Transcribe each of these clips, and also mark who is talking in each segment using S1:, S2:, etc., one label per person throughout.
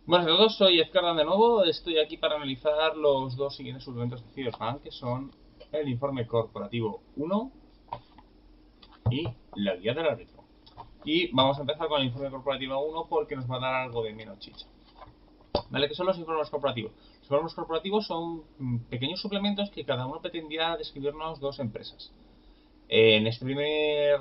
S1: Buenas a todos, soy Edgar de nuevo. Estoy aquí para analizar los dos siguientes suplementos de Cyberpunk, que son el informe corporativo 1 y la guía del árbitro. Y vamos a empezar con el informe corporativo 1 porque nos va a dar algo de menos chicha. ¿Vale? ¿Qué son los informes corporativos? Los informes corporativos son pequeños suplementos que cada uno pretendía describirnos dos empresas. En este primer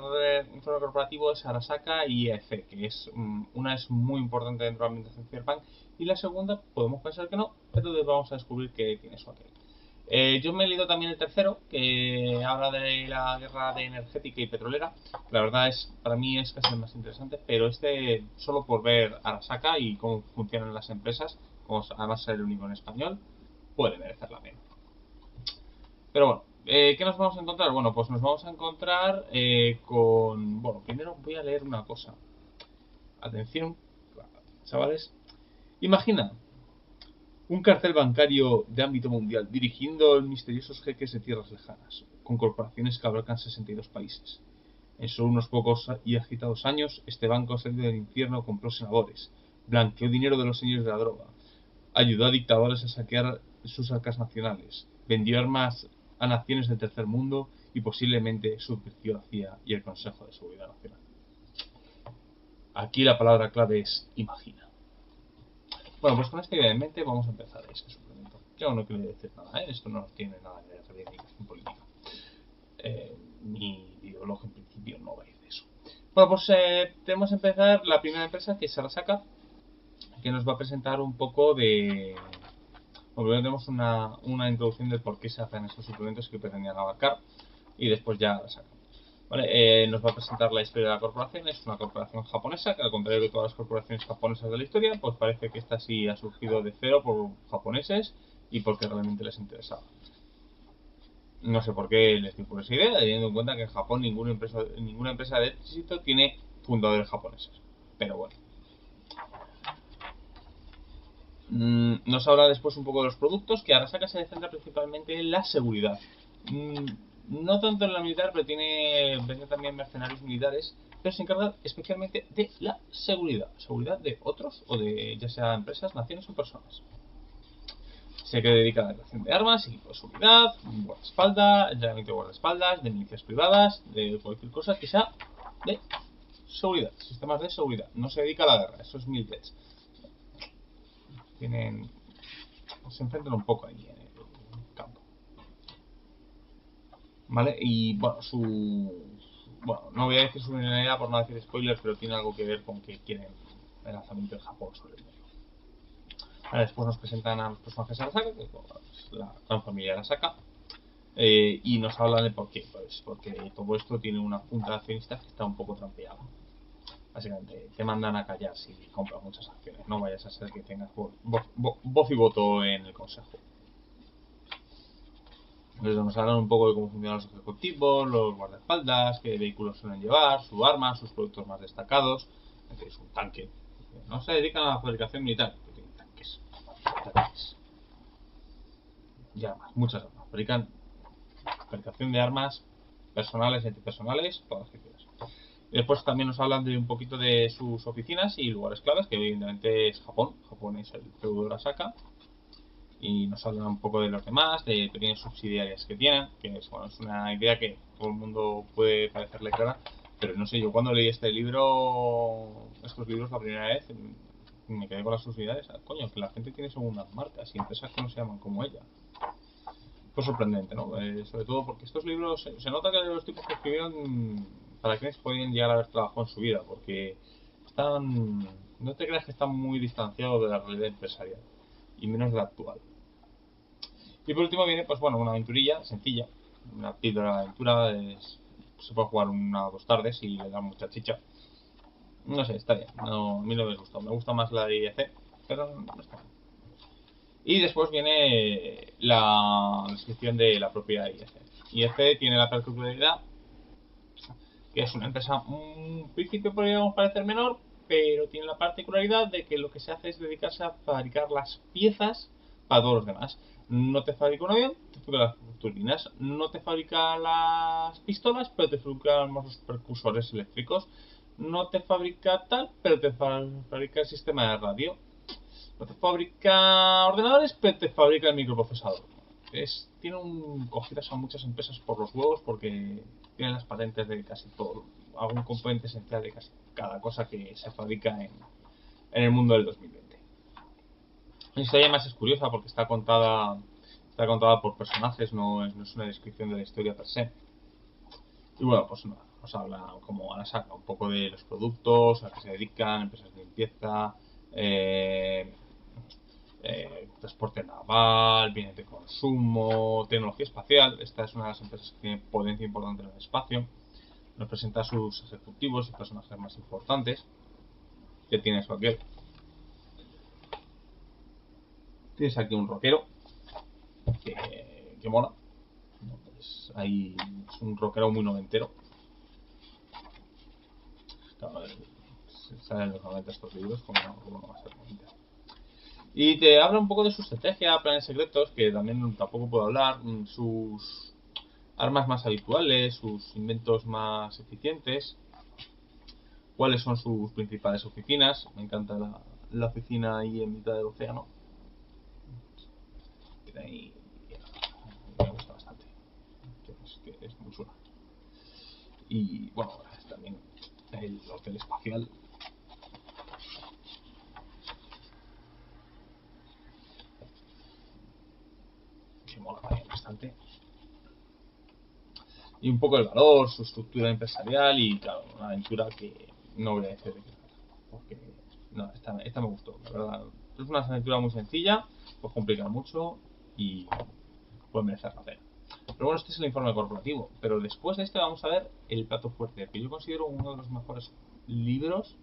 S1: informe corporativo es Arasaka y EFE, que es una es muy importante dentro de la ambientación Cyberpunk, y la segunda podemos pensar que no, pero vamos a descubrir que tiene su aquel. Yo me he leído también el tercero, que habla de la guerra de energética y petrolera. La verdad es, para mí es casi el más interesante, pero este, solo por ver Arasaka y cómo funcionan las empresas, como además ser el único en español, puede merecer la pena. Pero bueno, ¿qué nos vamos a encontrar? Bueno, pues nos vamos a encontrar con... Bueno, primero voy a leer una cosa. Atención, chavales. Imagina un cartel bancario de ámbito mundial dirigiendo a misteriosos jeques de tierras lejanas, con corporaciones que abarcan 62 países. En solo unos pocos y agitados años, este banco ha salido del infierno, compró senadores, blanqueó dinero de los señores de la droga, ayudó a dictadores a saquear sus arcas nacionales, vendió armas a naciones del tercer mundo y posiblemente subvirtió la CIA y el Consejo de Seguridad Nacional. Aquí la palabra clave es imagina. Bueno, pues con esta idea en mente vamos a empezar este suplemento. Yo no quiero decir nada, esto no tiene nada de reivindicación política. Mi ideólogo en principio no va a ir de eso. Bueno, pues tenemos que empezar la primera empresa, que es Arasaka, que nos va a presentar un poco de... Bueno, primero tenemos una introducción de por qué se hacen estos suplementos que pretendían abarcar, y después ya Arasaka. Vale, nos va a presentar la historia de la corporación. Es una corporación japonesa, que al contrario de todas las corporaciones japonesas de la historia, pues parece que esta sí ha surgido de cero por japoneses y porque realmente les interesaba. No sé por qué les dio por esa idea, teniendo en cuenta que en Japón ninguna empresa de éxito tiene fundadores japoneses. Pero bueno. Nos habla después un poco de los productos, que Arasaka se centra principalmente en la seguridad. No tanto en la militar, pero vende también mercenarios militares, pero se encarga especialmente de la seguridad. Seguridad de otros, o de ya sea empresas, naciones o personas. Se dedica a la creación de armas, equipo de seguridad, guardaespaldas, entrenamiento de guardaespaldas, de milicias privadas, de cualquier cosa que sea de seguridad, sistemas de seguridad. No se dedica a la guerra, eso es militares. Se enfrentan un poco ahí en el campo. ¿Vale? Y bueno, bueno, no voy a decir su finalidad por no decir spoilers, pero tiene algo que ver con que quieren el lanzamiento de Japón sobre el mundo. Vale, después nos presentan a los personajes de Arasaka, que es la gran familia de Arasaka, y nos hablan de por qué. Pues porque todo esto tiene una junta de accionistas que está un poco trampeada. Básicamente, te mandan a callar si compras muchas acciones. No vayas a ser que tengas voz y voto en el consejo. Entonces nos hablan un poco de cómo funcionan los ejecutivos, los guardaespaldas, qué vehículos suelen llevar, su arma, sus productos más destacados. Es un tanque. No se dedican a la fabricación militar, pero tienen tanques. Y armas, muchas armas. Fabricación de armas personales y antipersonales, todas las que quieras. Y después también nos hablan de un poquito de sus oficinas y lugares claves, que evidentemente es Japón. Japón es el feudo de Arasaka. Y nos hablan un poco de los demás, de pequeñas subsidiarias que tienen, que es, bueno, es una idea que todo el mundo puede parecerle clara, pero no sé, yo cuando leí estos libros la primera vez, me quedé con las subsidiarias. Coño, que la gente tiene segundas marcas y empresas que no se llaman como ella. Fue sorprendente, ¿no? Sobre todo porque estos libros, se nota que los tipos que escribieron para quienes podían llegar a haber trabajado en su vida, porque no te creas que están muy distanciados de la realidad empresarial, y menos de la actual. Y por último viene, pues bueno, una aventurilla sencilla, una píldora de aventura, se puede jugar una o dos tardes y le da mucha chicha. No sé, está bien, no, a mí no me gusta, me gusta más la de IEC, pero no está mal. Y después viene la descripción de la propia IEC. IEC tiene la particularidad que es una empresa, un principio podríamos parecer menor, pero tiene la particularidad de que lo que se hace es dedicarse a fabricar las piezas para todos los demás. No te fabrica un avión, te fabrica las turbinas. No te fabrica las pistolas, pero te fabrica los precursores eléctricos. No te fabrica tal, pero te fabrica el sistema de radio. No te fabrica ordenadores, pero te fabrica el microprocesador. Tiene cogidas a muchas empresas por los huevos porque tienen las patentes de casi todo, algún componente esencial de casi cada cosa que se fabrica en el mundo del 2020. La historia además es curiosa porque está contada por personajes, no es una descripción de la historia per se. Y bueno, pues nada, nos habla como a la saca un poco de los productos, a que se dedican, empresas de limpieza, transporte naval, bienes de consumo, tecnología espacial. Esta es una de las empresas que tiene potencia importante en el espacio. Nos presenta a sus ejecutivos y personajes más importantes. Que tienes aquí. Tienes aquí un rockero que mola. Pues ahí es un rockero muy noventero. Claro, salen los 90 estos libros, como no va a ser 90. Y te habla un poco de su estrategia, planes secretos, que también tampoco puedo hablar, sus armas más habituales, sus inventos más eficientes, cuáles son sus principales oficinas. Me encanta la oficina ahí en mitad del océano. Ahí, me gusta bastante. Es muy chula. Y bueno, también el hotel espacial. Que mola también bastante. Y un poco el valor, su estructura empresarial y claro, una aventura que no voy a decir de qué trata. Porque no, esta me gustó, la verdad. Es una aventura muy sencilla, pues complica mucho y puede merecer la pena. Pero bueno, este es el informe corporativo. Pero después de este vamos a ver el plato fuerte, que yo considero uno de los mejores libros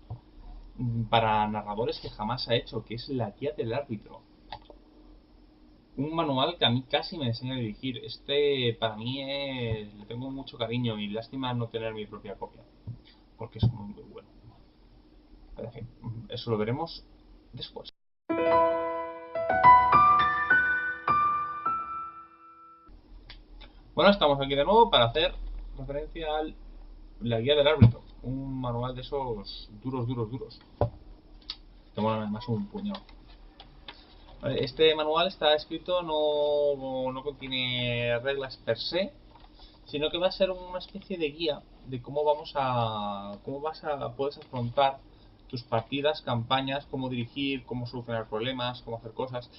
S1: para narradores que jamás ha hecho, que es La guía del árbitro. Un manual que a mí casi me enseña a dirigir. Para mí le tengo mucho cariño y lástima no tener mi propia copia, porque es muy bueno. Pero en fin, eso lo veremos después. Bueno, estamos aquí de nuevo para hacer referencia a La guía del árbitro, un manual de esos duros. Que molan además un puñado. Este manual está escrito, no contiene reglas per se, sino que va a ser una especie de guía de puedes afrontar tus partidas, campañas, cómo dirigir, cómo solucionar problemas, cómo hacer cosas,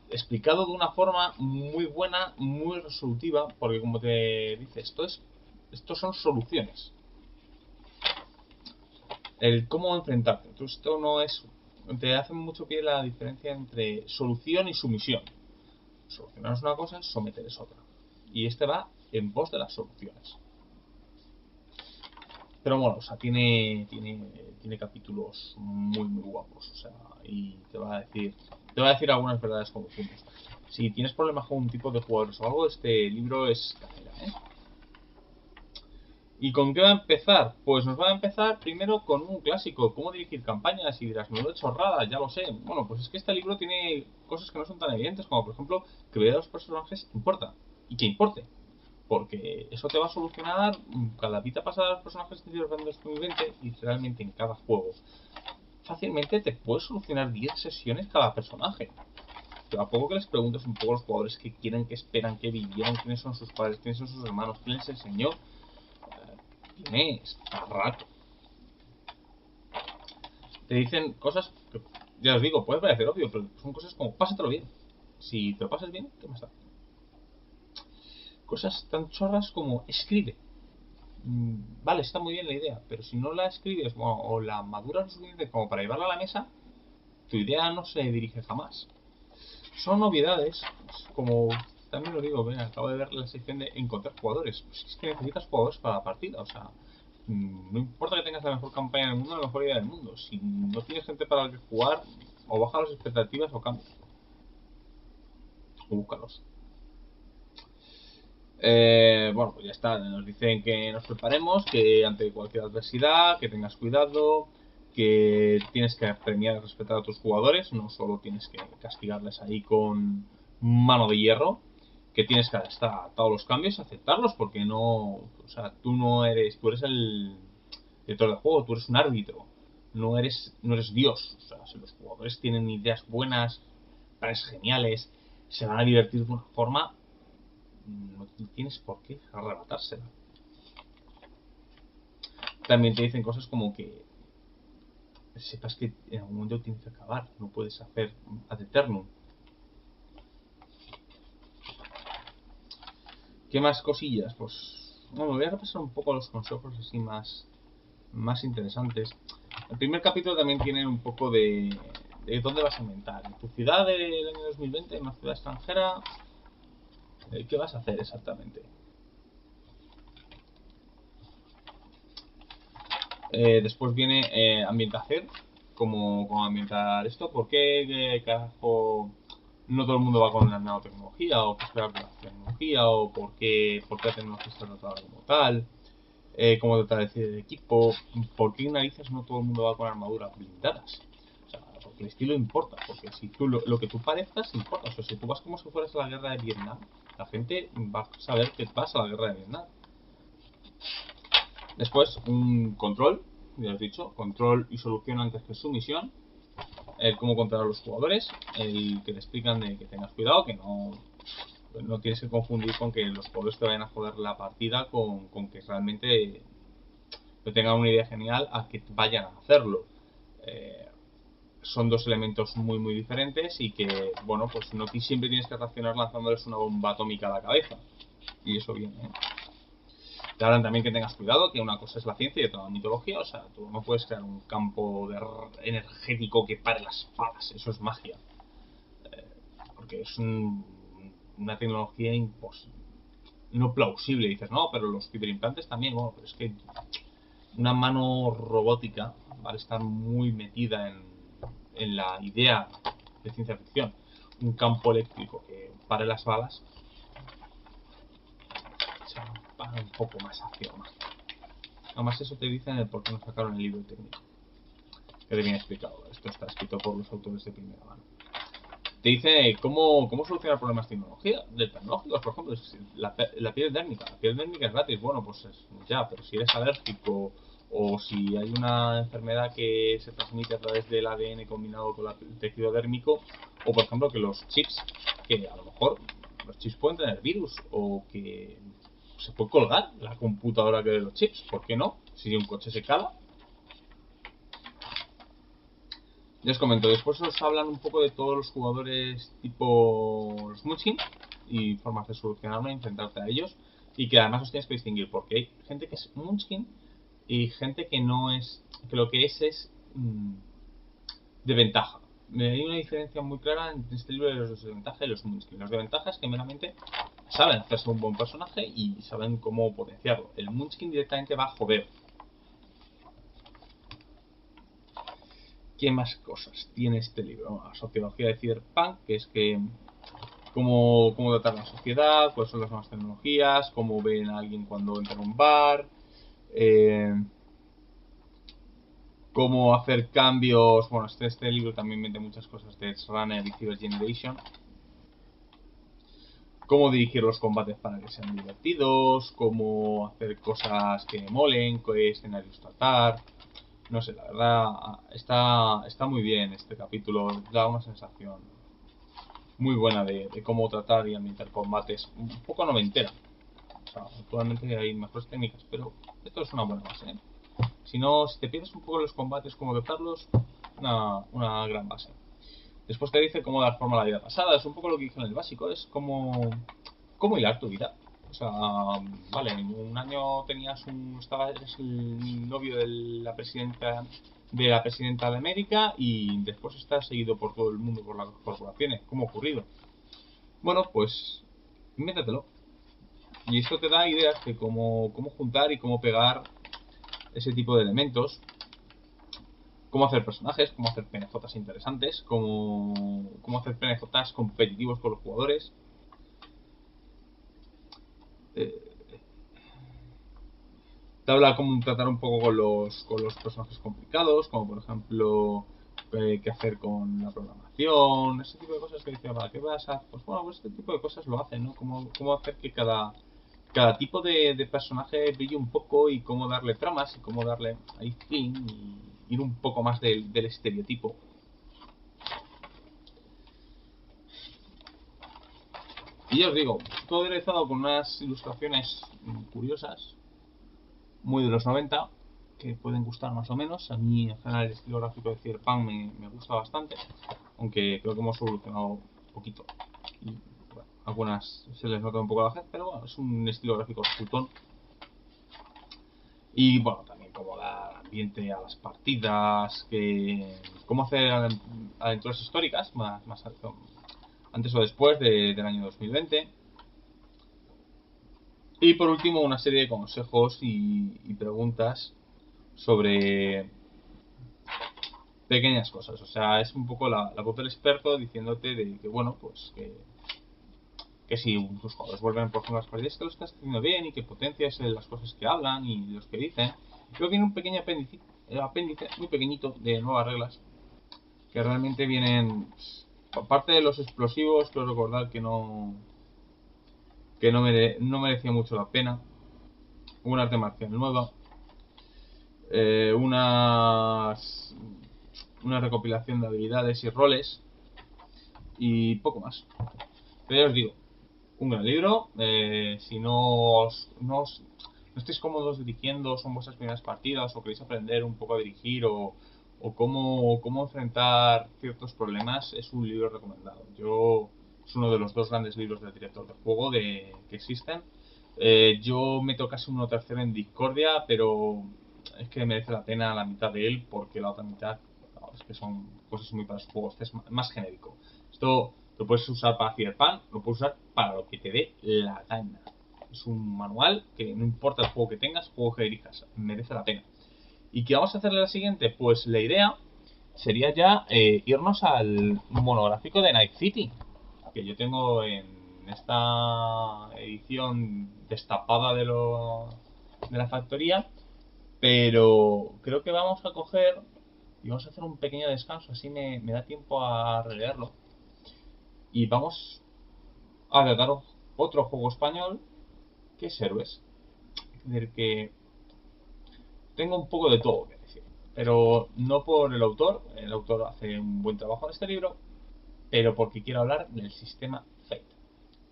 S1: explicado de una forma muy buena, muy resolutiva, porque como te dice, estos son soluciones, el cómo enfrentarte. Entonces esto no es, te hace mucho pie la diferencia entre solución y sumisión. Solucionar es una cosa, someter es otra, y este va en pos de las soluciones. Pero bueno, o sea, tiene capítulos muy guapos, o sea, y te va a decir algunas verdades como puntos. Si tienes problemas con un tipo de jugadores o algo, este libro es cajera, ¿eh? ¿Y con qué va a empezar? Pues nos va a empezar primero con un clásico, cómo dirigir campañas, y dirás, me lo he chorrada, ya lo sé. Bueno, pues es que este libro tiene cosas que no son tan evidentes, como por ejemplo, que ver a los personajes importa, y que importe. Porque eso te va a solucionar cada vida pasada de los personajes que tienes en 2020 y realmente en cada juego. Fácilmente te puedes solucionar 10 sesiones cada personaje. Pero a poco que les preguntes un poco a los jugadores qué quieren, qué esperan, qué vivieron, quiénes son sus padres, quiénes son sus hermanos, quién les enseñó, tienes a rato. Te dicen cosas que, ya os digo, puede parecer obvio, pero son cosas como pásatelo bien. Si te lo pasas bien, ¿qué más da? Cosas tan chorras como escribe. Vale, está muy bien la idea, pero si no la escribes o la maduras lo suficiente como para llevarla a la mesa, tu idea no se dirige jamás. Son novedades, como también lo digo, acabo de ver la sección de encontrar jugadores. Pues es que necesitas jugadores para la partida, o sea, no importa que tengas la mejor campaña del mundo, la mejor idea del mundo. Si no tienes gente para la que jugar, o baja las expectativas o cambia. O búscalos. Bueno, pues ya está. Nos dicen que nos preparemos, que ante cualquier adversidad, que tengas cuidado, que tienes que premiar y respetar a tus jugadores, no solo tienes que castigarles ahí con mano de hierro, que tienes que estar adaptado a los cambios y aceptarlos, porque no, o sea, tú eres el director del juego, tú eres un árbitro, no eres Dios. O sea, si los jugadores tienen ideas buenas, planes geniales, se van a divertir de una forma, no tienes por qué arrebatársela. También te dicen cosas como que sepas que en algún momento tienes que acabar, no puedes hacer ad eternum. ¿Qué más cosillas? Pues bueno, voy a repasar un poco los consejos así más interesantes. El primer capítulo también tiene un poco de dónde vas a inventar. En tu ciudad del año 2020, en una ciudad extranjera, ¿qué vas a hacer exactamente? Después viene ambientación, cómo ambientar esto, por qué carajo no todo el mundo va con la nanotecnología, o qué esperar de la tecnología, o por qué la tecnología está tratada como tal, cómo tratar de decir el equipo, por qué narices no todo el mundo va con armaduras blindadas. O sea, porque el estilo importa, porque si tú lo que tú parezcas importa. O sea, si tú vas como si fueras a la guerra de Vietnam, la gente va a saber que vas a la guerra de Vietnam. Después, un control, ya os he dicho, control y solución antes que sumisión. El cómo controlar a los jugadores, el que te explican de que tengas cuidado, que no tienes que confundir con que los jugadores te vayan a joder la partida con que realmente no tengan una idea genial a que vayan a hacerlo. Son dos elementos muy diferentes y que, bueno, pues no siempre tienes que reaccionar lanzándoles una bomba atómica a la cabeza. Y eso viene, Te hablan también que tengas cuidado, que una cosa es la ciencia y otra la mitología. O sea, tú no puedes crear un campo energético que pare las balas. Eso es magia. Porque es una tecnología no plausible. Dices, no, pero los ciberimplantes también. Bueno, pero es que una mano robótica va a estar muy metida en la idea de ciencia ficción. Un campo eléctrico que pare las balas, se va un poco más hacia magia. Además, eso te dicen el por qué no sacaron el libro técnico, que te viene explicado. Esto está escrito por los autores de primera mano. Te dice cómo solucionar problemas tecnológicos, por ejemplo, la piel dérmica. La piel dérmica es gratis, bueno, pues ya, pero si eres alérgico o si hay una enfermedad que se transmite a través del ADN combinado con el tejido dérmico, o por ejemplo que los chips, que a lo mejor los chips pueden tener virus, o que se puede colgar la computadora que de los chips, ¿por qué no? Si un coche se cala. Ya os comento, después os hablan un poco de todos los jugadores tipo los Munchkin y formas de solucionarlo e enfrentarte a ellos, y que además os tienes que distinguir porque hay gente que es Munchkin y gente que no es, que lo que es de ventaja. Hay una diferencia muy clara entre este libro de los de ventaja y los Munchkin. Los de ventaja es que meramente saben hacerse un buen personaje y saben cómo potenciarlo. El Munchkin directamente va a joder. ¿Qué más cosas tiene este libro? La sociología de Cyberpunk, que es que cómo tratar la sociedad, cuáles son las nuevas tecnologías, cómo ven a alguien cuando entra en un bar, cómo hacer cambios. Bueno, este libro también mete muchas cosas de Edge Runner y Cyber Generation. Cómo dirigir los combates para que sean divertidos, cómo hacer cosas que molen, qué escenarios tratar. No sé, la verdad está muy bien este capítulo, da una sensación muy buena de cómo tratar y ambientar combates un poco noventera. O sea, actualmente hay mejores técnicas, pero esto es una buena base, ¿eh? Si te pierdes un poco los combates, cómo tratarlos, una gran base. Después te dice cómo dar forma a la vida pasada, es un poco lo que dije en el básico, es cómo hilar tu vida. O sea, vale, en un año eres el novio de la presidenta de América y después estás seguido por todo el mundo, por las corporaciones. ¿Cómo ha ocurrido? Bueno, pues invéntatelo. Y esto te da ideas de cómo juntar y cómo pegar ese tipo de elementos. Cómo hacer personajes, cómo hacer PNJs interesantes, cómo hacer PNJs competitivos con los jugadores. Te habla cómo tratar un poco con los personajes complicados, como por ejemplo qué hacer con la programación, ese tipo de cosas que dice, ¿qué vas a hacer? Pues bueno, pues este tipo de cosas lo hacen, ¿no? Cómo hacer que cada cada tipo de personaje brille un poco y cómo darle tramas y cómo darle ahí fin y ir un poco más del estereotipo. Y ya os digo, todo realizado con unas ilustraciones curiosas, muy de los 90, que pueden gustar más o menos. A mí en general el estilo gráfico de Cyberpunk me gusta bastante, aunque creo que hemos evolucionado un poquito y bueno, algunas se les nota un poco a la gente, pero bueno, es un estilo gráfico resultón. Y bueno, también cómo dar ambiente a las partidas, cómo hacer aventuras históricas, más antes o después del año 2020. Y por último, una serie de consejos y preguntas sobre pequeñas cosas. O sea, es un poco la voz del experto diciéndote de que, bueno, pues que si tus jugadores vuelven por ejemplo las partidas, que lo estás haciendo bien y que potencias las cosas que hablan y los que dicen. Luego viene un pequeño apéndice muy pequeñito de nuevas reglas que realmente vienen, aparte de los explosivos, quiero recordar que no merecía mucho la pena. Un arte marcial nueva, una recopilación de habilidades y roles y poco más. Pero ya os digo, un gran libro. Si no estáis cómodos dirigiendo, son vuestras primeras partidas o queréis aprender un poco a dirigir o cómo enfrentar ciertos problemas, es un libro recomendado. Es uno de los dos grandes libros del director de juego que existen. Yo meto casi uno tercero en Discordia, pero es que merece la pena la mitad de él porque la otra mitad es que son cosas muy para su juego. Este es más genérico. Esto lo puedes usar para Cyberpunk, lo puedes usar para lo que te dé la gana. Es un manual que no importa el juego que tengas, juego que dirijas, merece la pena. ¿Y qué vamos a hacerle la siguiente? Pues la idea sería ya irnos al monográfico de Night City, que yo tengo en esta edición destapada de la factoría, pero creo que vamos a coger y vamos a hacer un pequeño descanso, así me da tiempo a releerlo. Y vamos a tratar otro juego español que es Héroes, del que tengo un poco de todo que decir, pero no por el autor hace un buen trabajo en este libro, pero porque quiero hablar del sistema Fate,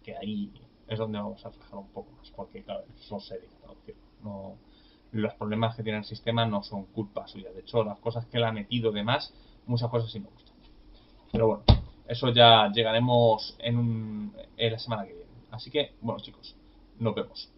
S1: que ahí es donde vamos a fijar un poco más, porque claro, son series de traducción, no, los problemas que tiene el sistema no son culpa suya, de hecho las cosas que él ha metido de más, muchas cosas sí me gustan, pero bueno, eso ya llegaremos en la semana que viene, así que bueno chicos, nos vemos.